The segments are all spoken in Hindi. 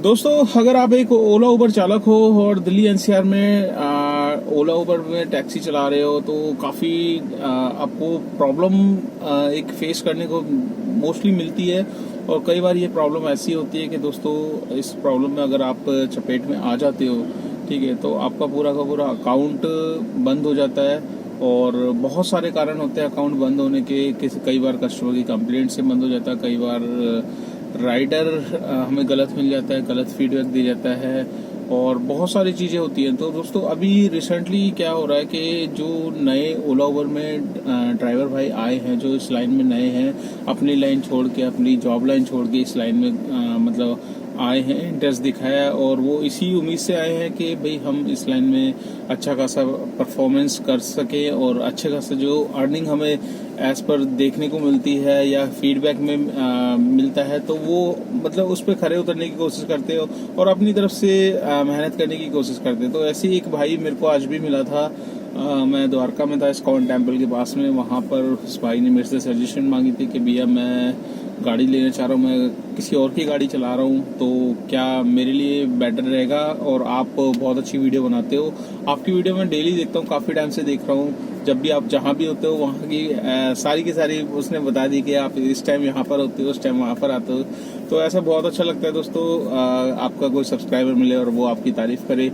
दोस्तों, अगर आप एक ओला उबर चालक हो और दिल्ली एनसीआर में ओला उबर में टैक्सी चला रहे हो तो काफ़ी आपको प्रॉब्लम एक फेस करने को मोस्टली मिलती है। और कई बार ये प्रॉब्लम ऐसी होती है कि दोस्तों, इस प्रॉब्लम में अगर आप चपेट में आ जाते हो, ठीक है, तो आपका पूरा का पूरा अकाउंट बंद हो जाता है। और बहुत सारे कारण होते हैं अकाउंट बंद होने के। कई बार कस्टमर की कंप्लेंट से बंद हो जाता है, कई बार राइडर हमें गलत मिल जाता है, गलत फीडबैक दिया जाता है, और बहुत सारी चीज़ें होती हैं। तो दोस्तों, अभी रिसेंटली क्या हो रहा है कि जो नए ओला उबर में ड्राइवर भाई आए हैं, जो इस लाइन में नए हैं, अपनी लाइन छोड़ के, अपनी जॉब लाइन छोड़ के इस लाइन में मतलब आए हैं, इंटरेस्ट दिखाया, और वो इसी उम्मीद से आए हैं कि भाई हम इस लाइन में अच्छा खासा परफॉर्मेंस कर सके और अच्छे खासा जो अर्निंग हमें एज पर देखने को मिलती है या फीडबैक में मिलता है, तो वो मतलब उस पर खरे उतरने की कोशिश करते हो और अपनी तरफ से मेहनत करने की कोशिश करते हैं। तो ऐसे ही एक भाई मेरे को आज भी मिला था। मैं द्वारका में था, इस्कॉन टेम्पल के पास में। वहाँ पर उस भाई ने मेरे से सजेशन मांगी थी कि भैया मैं गाड़ी लेना चाह रहा हूँ, मैं किसी और की गाड़ी चला रहा हूँ, तो क्या मेरे लिए बेटर रहेगा? और आप बहुत अच्छी वीडियो बनाते हो, आपकी वीडियो मैं डेली देखता हूँ, काफ़ी टाइम से देख रहा हूँ। जब भी आप जहाँ भी होते हो वहाँ की सारी की सारी उसने बता दी कि आप इस टाइम यहाँ पर होते हो, उस टाइम वहाँ पर आते हो। तो ऐसा बहुत अच्छा लगता है दोस्तों, आपका कोई सब्सक्राइबर मिले और वो आपकी तारीफ करे।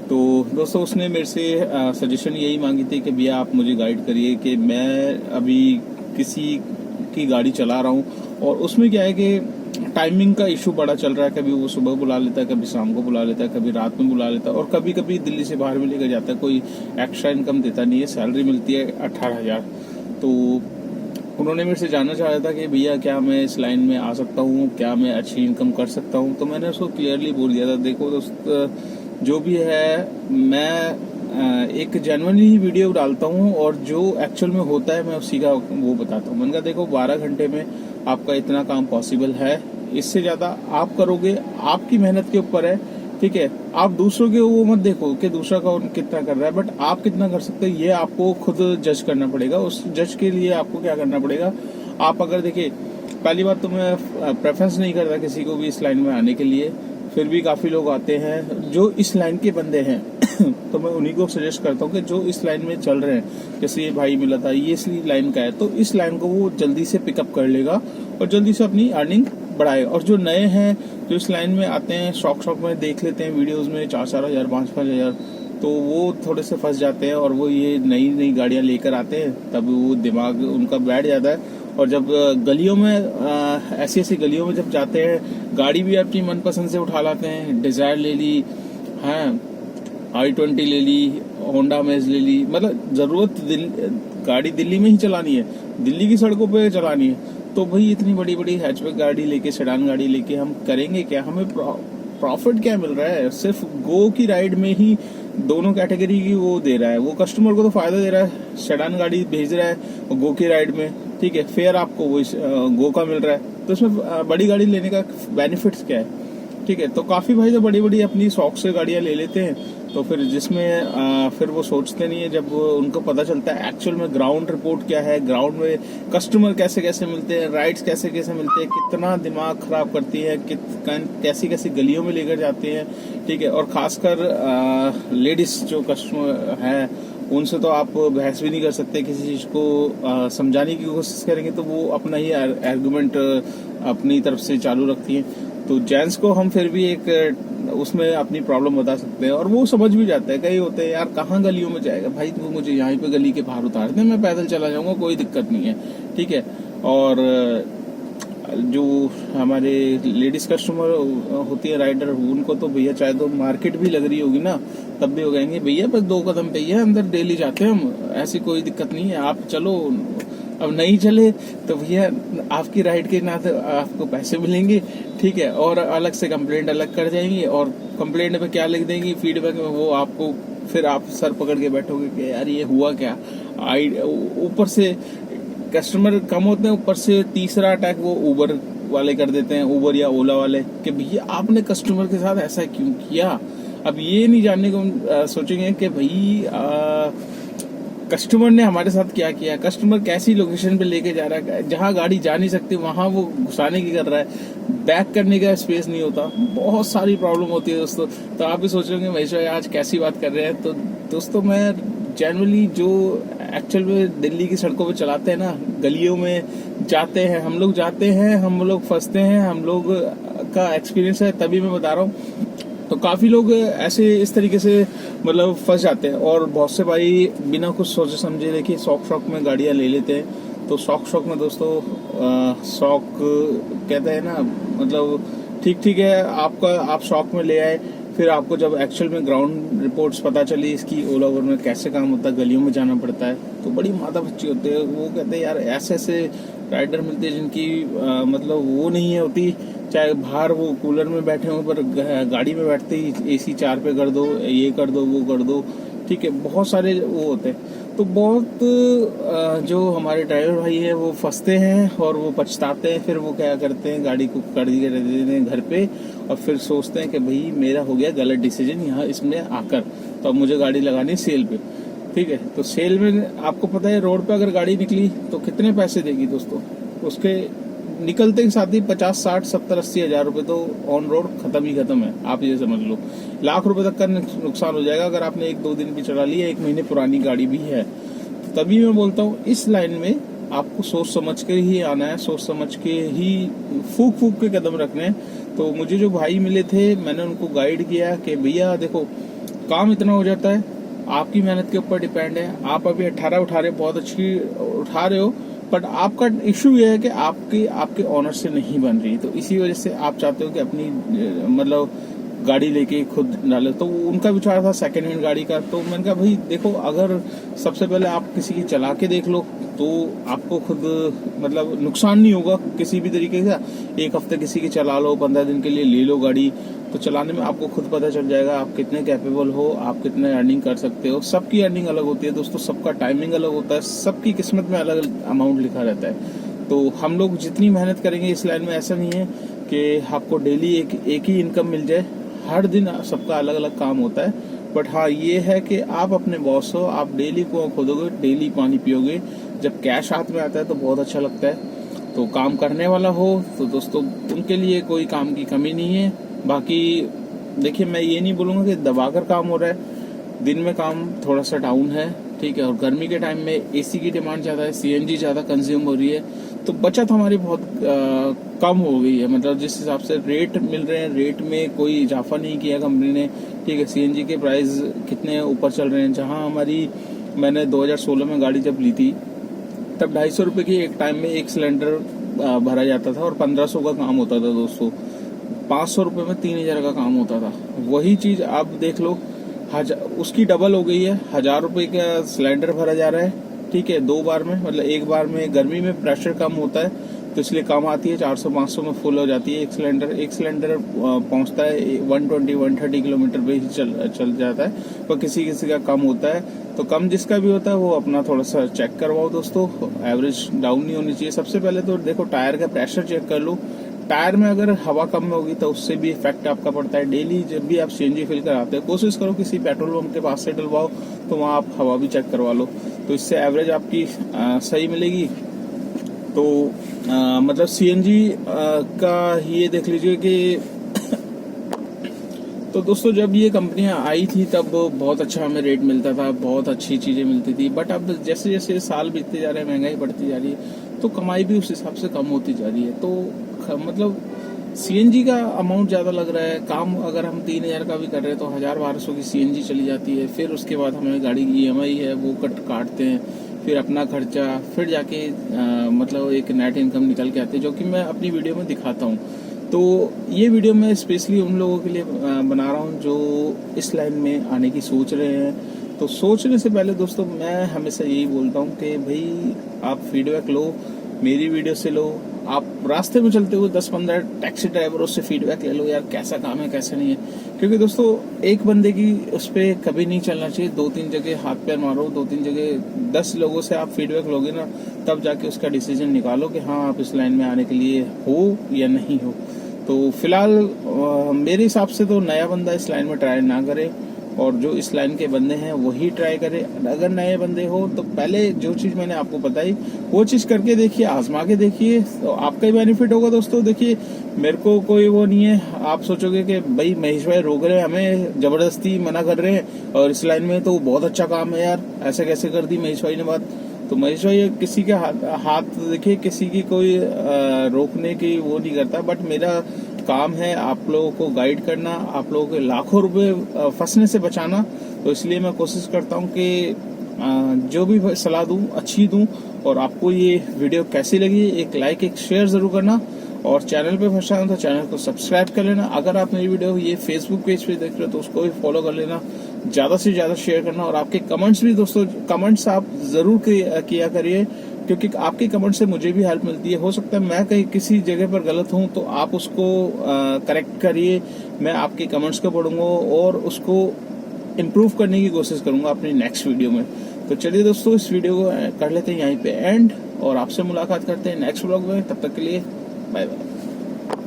तो दोस्तों, उसने मेरे से सजेशन यही मांगी थी कि भैया आप मुझे गाइड करिए कि मैं अभी किसी की गाड़ी चला रहा हूँ और उसमें क्या है कि टाइमिंग का इशू बड़ा चल रहा है। कभी वो सुबह बुला लेता है, कभी शाम को बुला लेता है, कभी रात में बुला लेता है, और कभी कभी दिल्ली से बाहर भी लेकर जाता है। कोई एक्स्ट्रा इनकम देता नहीं है, सैलरी मिलती है 18,000। तो उन्होंने मेरे से जानना चाहा था कि भैया क्या मैं इस लाइन में आ सकता हूँ, क्या मैं अच्छी इनकम कर सकता हूँ? तो मैंने उसको क्लियरली बोल दिया था, देखो दोस्त, जो भी है मैं एक जेन्युइनली ही वीडियो डालता हूँ और जो एक्चुअल में होता है मैं उसी का वो बताता हूँ। मैंने कहा देखो, 12 घंटे में आपका इतना काम पॉसिबल है, इससे ज़्यादा आप करोगे, आपकी मेहनत के ऊपर है, ठीक है। आप दूसरों के वो मत देखो कि दूसरा कौन कितना कर रहा है, बट आप कितना कर सकते हो ये आपको खुद जज करना पड़ेगा। उस जज के लिए आपको क्या करना पड़ेगा? आप अगर देखिए, पहली बात तो मैं प्रेफरेंस नहीं करता किसी को भी इस लाइन में आने के लिए, फिर भी काफ़ी लोग आते हैं जो इस लाइन के बंदे हैं तो मैं उन्हीं को सजेस्ट करता हूँ कि जो इस लाइन में चल रहे हैं, जैसे ये भाई मिला था, ये इस लाइन का है, तो इस लाइन को वो जल्दी से पिकअप कर लेगा और जल्दी से अपनी अर्निंग बढ़ाए। और जो नए हैं, जो इस लाइन में आते हैं, शौक में देख लेते हैं वीडियोस में 4-4 हज़ार 5-5 हज़ार, तो वो थोड़े से फंस जाते हैं और वो ये नई नई गाड़ियाँ लेकर आते हैं, तब वो दिमाग उनका बैठ जाता है। और जब गलियों में ऐसी ऐसी गलियों में जब जाते हैं, गाड़ी भी अपनी मनपसंद से उठा लाते हैं। डिजायर ले ली, हाँ, i20 ले ली, होंडा अमेज ले ली, मतलब जरूरत गाड़ी दिल्ली में ही चलानी है, दिल्ली की सड़कों पे चलानी है, तो भाई इतनी बड़ी बड़ी हैचबैक गाड़ी लेके, सेडान गाड़ी लेके हम करेंगे क्या? हमें प्रॉफिट क्या मिल रहा है? सिर्फ गो की राइड में ही दोनों कैटेगरी की वो दे रहा है, वो कस्टमर को तो फायदा दे रहा है, सेडान गाड़ी भेज रहा है और गो की राइड में, ठीक है, फेयर आपको वो गो का मिल रहा है, तो इसमें बड़ी गाड़ी लेने का बेनिफिट्स क्या है? ठीक है। तो काफी भाई तो बड़ी बड़ी अपनी शौक से गाड़ियां ले लेते हैं, तो फिर जिसमें फिर वो सोचते नहीं है, जब उनको पता चलता है एक्चुअल में ग्राउंड रिपोर्ट क्या है, ग्राउंड में कस्टमर कैसे कैसे मिलते हैं, राइड्स कैसे कैसे मिलते हैं, कितना दिमाग खराब करती है, कैसी कैसी गलियों में लेकर जाते हैं, ठीक है। और खासकर लेडीज जो कस्टमर है, उनसे तो आप बहस भी नहीं कर सकते, किसी चीज को समझाने की कोशिश करेंगे तो वो अपना ही आर्गुमेंट अपनी तरफ से चालू रखती हैं। तो जेंट्स को हम फिर भी एक उसमें अपनी प्रॉब्लम बता सकते हैं और वो समझ भी जाते हैं। कई होते हैं, यार कहाँ गलियों में जाएगा भाई, तू मुझे यहाँ पे गली के बाहर उतार दे, मैं पैदल चला जाऊंगा, कोई दिक्कत नहीं है, ठीक है। और जो हमारे लेडीज कस्टमर होती है, राइडर, उनको तो भैया चाहे तो मार्केट भी लग रही होगी ना, तब भी हो गएंगे भैया बस 2 कदम पे ही है, अंदर डेली जाते हैं हम, ऐसी कोई दिक्कत नहीं है, आप चलो। अब नहीं चले तो भैया आपकी राइड के नाते आपको पैसे मिलेंगे, ठीक है, और अलग से कंप्लेंट अलग कर जाएंगी, और कंप्लेंट में क्या लिख देंगी फीडबैक में, वो आपको फिर आप सर पकड़ के बैठोगे कि यार ये हुआ क्या। ऊपर से कस्टमर कम होते हैं, ऊपर से तीसरा अटैक वो उबर वाले कर देते हैं, उबर या ओला वाले, कि भैया आपने कस्टमर के साथ ऐसा क्यों किया। अब ये नहीं जानने को सोचेंगे कि भाई कस्टमर ने हमारे साथ क्या किया, कस्टमर कैसी लोकेशन पे लेके जा रहा है, जहाँ गाड़ी जा नहीं सकती वहां वो घुसाने की कर रहा है। बैक करने का स्पेस नहीं होता, बहुत सारी प्रॉब्लम होती है दोस्तों। तो आप भी सोच रहे होंगे महेश भाई आज कैसी बात कर रहे हैं। तो दोस्तों मैं जनरली जो एक्चुअल में दिल्ली की सड़कों पे चलाते हैं ना, गलियों में जाते हैं हम लोग फंसते हैं, हम लोग का एक्सपीरियंस है तभी मैं बता रहा हूँ। तो काफी लोग ऐसे इस तरीके से मतलब फंस जाते हैं, और बहुत से भाई बिना कुछ सोचे समझे देखिए शौक में गाड़ियां ले लेते हैं। तो शौक में दोस्तों शौक कहते हैं ना, मतलब ठीक है, आप शौक में ले आए, फिर आपको जब एक्चुअल में ग्राउंड रिपोर्ट्स पता चली इसकी ओला उबर में कैसे काम होता है, गलियों में जाना पड़ता है, तो बड़ी माथा पच्ची होती है। वो कहते हैं यार ऐसे राइडर मिलते हैं जिनकी मतलब वो नहीं है होती, चाहे बाहर वो कूलर में बैठे हों पर गाड़ी में बैठते ही AC 4 पे कर दो, ये कर दो, वो कर दो, ठीक है, बहुत सारे वो होते हैं। तो बहुत जो हमारे ड्राइवर भाई है वो फंसते हैं और वो पछताते हैं, फिर वो क्या करते हैं गाड़ी को कर दिए रहते हैं घर पे, और फिर सोचते हैं कि भाई मेरा हो गया गलत डिसीजन यहाँ इसमें आकर, तो अब मुझे गाड़ी लगानी सेल पे, ठीक है। तो सेल में आपको पता है रोड पे अगर गाड़ी निकली तो कितने पैसे देगी दोस्तों, उसके निकलते के साथ ही 50, 60, 70, 80 हजार रुपए तो ऑन रोड खत्म है। आप ये समझ लो लाख रुपए तक का नुकसान हो जाएगा अगर आपने 1-2 दिन भी चला ली है, 1 महीने पुरानी गाड़ी भी है। तो तभी मैं बोलता हूँ इस लाइन में आपको सोच समझ के ही आना है, सोच समझ के ही फूक के कदम रखने हैं। तो मुझे जो भाई मिले थे मैंने उनको गाइड किया कि भैया देखो काम इतना हो जाता है, आपकी मेहनत के ऊपर डिपेंड है। आप अभी 18 उठा रहे, बहुत अच्छी उठा रहे हो, बट आपका इश्यू ये है कि आपके ऑनर से नहीं बन रही, तो इसी वजह से आप चाहते हो कि अपनी मतलब गाड़ी लेके खुद डाले। तो उनका विचार था सेकेंड हैंड गाड़ी का। तो मैंने कहा भाई देखो अगर सबसे पहले आप किसी की चला के देख लो तो आपको खुद मतलब नुकसान नहीं होगा किसी भी तरीके का। 1 हफ्ते किसी की चला लो, 15 दिन के लिए ले लो गाड़ी, तो चलाने में आपको खुद पता चल जाएगा आप कितने कैपेबल हो, आप कितने अर्निंग कर सकते हो। सबकी अर्निंग अलग होती है दोस्तों, सबका टाइमिंग अलग होता है, सबकी किस्मत में अलग अमाउंट लिखा रहता है। तो हम लोग जितनी मेहनत करेंगे इस लाइन में, ऐसा नहीं है कि आपको डेली एक ही इनकम मिल जाए, हर दिन सबका अलग अलग काम होता है। बट हाँ ये है कि आप अपने बॉस हो, आप डेली कुआं खोदोगे, डेली पानी पियोगे, जब कैश हाथ में आता है तो बहुत अच्छा लगता है। तो काम करने वाला हो तो दोस्तों उनके लिए कोई काम की कमी नहीं है। बाकी देखिए मैं ये नहीं बोलूंगा कि दबाकर काम हो रहा है, दिन में काम थोड़ा सा डाउन है, ठीक है, और गर्मी के टाइम में AC की डिमांड ज्यादा है, CNG ज्यादा कंज्यूम हो रही है, तो बचत हमारी बहुत कम हो गई है। मतलब जिस हिसाब से रेट मिल रहे हैं, रेट में कोई इजाफा नहीं किया कंपनी ने, ठीक है। CNG के प्राइस कितने ऊपर चल रहे हैं, जहां हमारी मैंने 2016 में गाड़ी जब ली थी तब 250 रुपए की एक टाइम में एक सिलेंडर भरा जाता था और 1500 का काम होता था दोस्तों। 500 रुपए में 3000 का काम होता था। वही चीज आप देख लो उसकी डबल हो गई है, 1000 रुपए का सिलेंडर भरा जा रहा है, ठीक है, 2 बार में, मतलब एक बार में गर्मी में प्रेशर कम होता है तो इसलिए कम आती है, 400-500 में फुल हो जाती है। एक सिलेंडर पहुंचता है 120-130 किलोमीटर पे ही चल जाता है, पर किसी का कम होता है। तो कम जिसका भी होता है वो अपना थोड़ा सा चेक करवाओ दोस्तों, एवरेज डाउन नहीं होनी चाहिए। सबसे पहले तो देखो टायर का प्रेशर चेक कर लो, टायर में अगर हवा कम में होगी तो उससे भी इफेक्ट आपका पड़ता है। डेली जब भी आप CNG फिल कराते हो कोशिश करो किसी पेट्रोल पंप के पास से डलवाओ, तो वहाँ आप हवा भी चेक करवा लो, तो इससे एवरेज आपकी सही मिलेगी। तो मतलब CNG का ये देख लीजिए कि तो दोस्तों जब ये कंपनियां आई थी तब बहुत अच्छा हमें रेट मिलता था, बहुत अच्छी चीजें मिलती थी। बट अब जैसे जैसे साल बीतते जा रहे हैं, महंगाई बढ़ती जा रही है, तो कमाई भी उस हिसाब से कम होती जा रही है। तो मतलब CNG का अमाउंट ज्यादा लग रहा है। काम अगर हम 3000 का भी कर रहे हैं तो 1000-1200 की CNG चली जाती है। फिर उसके बाद हमें गाड़ी की EMI है वो काटते हैं, फिर अपना खर्चा, फिर जाके मतलब एक नेट इनकम निकल के आती है, जो कि मैं अपनी वीडियो में दिखाता हूँ। तो ये वीडियो मैं स्पेशली उन लोगों के लिए बना रहा हूँ जो इस लाइन में आने की सोच रहे हैं। तो सोचने से पहले दोस्तों मैं हमेशा यही बोलता हूँ कि भाई आप फीडबैक लो, मेरी वीडियो से लो। आप रास्ते में चलते हुए 10-15 टैक्सी ड्राइवरों से फीडबैक ले लो, यार कैसा काम है कैसा नहीं है। क्योंकि दोस्तों एक बंदे की उस पर कभी नहीं चलना चाहिए, 2-3 जगह हाथ पैर मारो, 2-3 जगह 10 लोगों से आप फीडबैक लोगे ना, तब जाके उसका डिसीजन निकालो कि हाँ आप इस लाइन में आने के लिए हो या नहीं हो। तो फिलहाल मेरे हिसाब से तो नया बंदा इस लाइन में ट्राई ना करे, और जो इस लाइन के बंदे हैं वही ट्राई करें। अगर नए बंदे हो तो पहले जो चीज़ मैंने आपको बताई वो चीज़ करके देखिए, आजमा के देखिए, तो आपका ही बेनिफिट होगा दोस्तों। देखिए मेरे को कोई वो नहीं है, आप सोचोगे कि भाई महेश भाई रोक रहे हैं हमें, जबरदस्ती मना कर रहे हैं और इस लाइन में तो बहुत अच्छा काम है यार, ऐसे कैसे कर दी महेश भाई ने बात। तो महेश भाई किसी के हाथ देखिए, किसी की कोई रोकने की वो नहीं करता, बट मेरा काम है आप लोगों को गाइड करना, आप लोगों के लाखों रुपए फंसने से बचाना। तो इसलिए मैं कोशिश करता हूँ कि जो भी सलाह दूं अच्छी दूं। और आपको ये वीडियो कैसी लगी, एक लाइक एक शेयर जरूर करना, और चैनल पे फंसा हो तो चैनल को सब्सक्राइब कर लेना। अगर आप मेरी वीडियो ये फेसबुक पेज पे देख रहे हो तो उसको भी फॉलो कर लेना, ज्यादा से ज्यादा शेयर करना। और आपके कमेंट्स भी दोस्तों, कमेंट्स आप जरूर किया करिए, क्योंकि आपके कमेंट से मुझे भी हेल्प मिलती है। हो सकता है मैं कहीं किसी जगह पर गलत हूं तो आप उसको करेक्ट करिए, मैं आपके कमेंट्स को पढ़ूंगा और उसको इम्प्रूव करने की कोशिश करूंगा अपनी नेक्स्ट वीडियो में। तो चलिए दोस्तों, इस वीडियो को कर लेते हैं यहीं पे एंड, और आपसे मुलाकात करते हैं नेक्स्ट व्लॉग में। तब तक के लिए बाय बाय।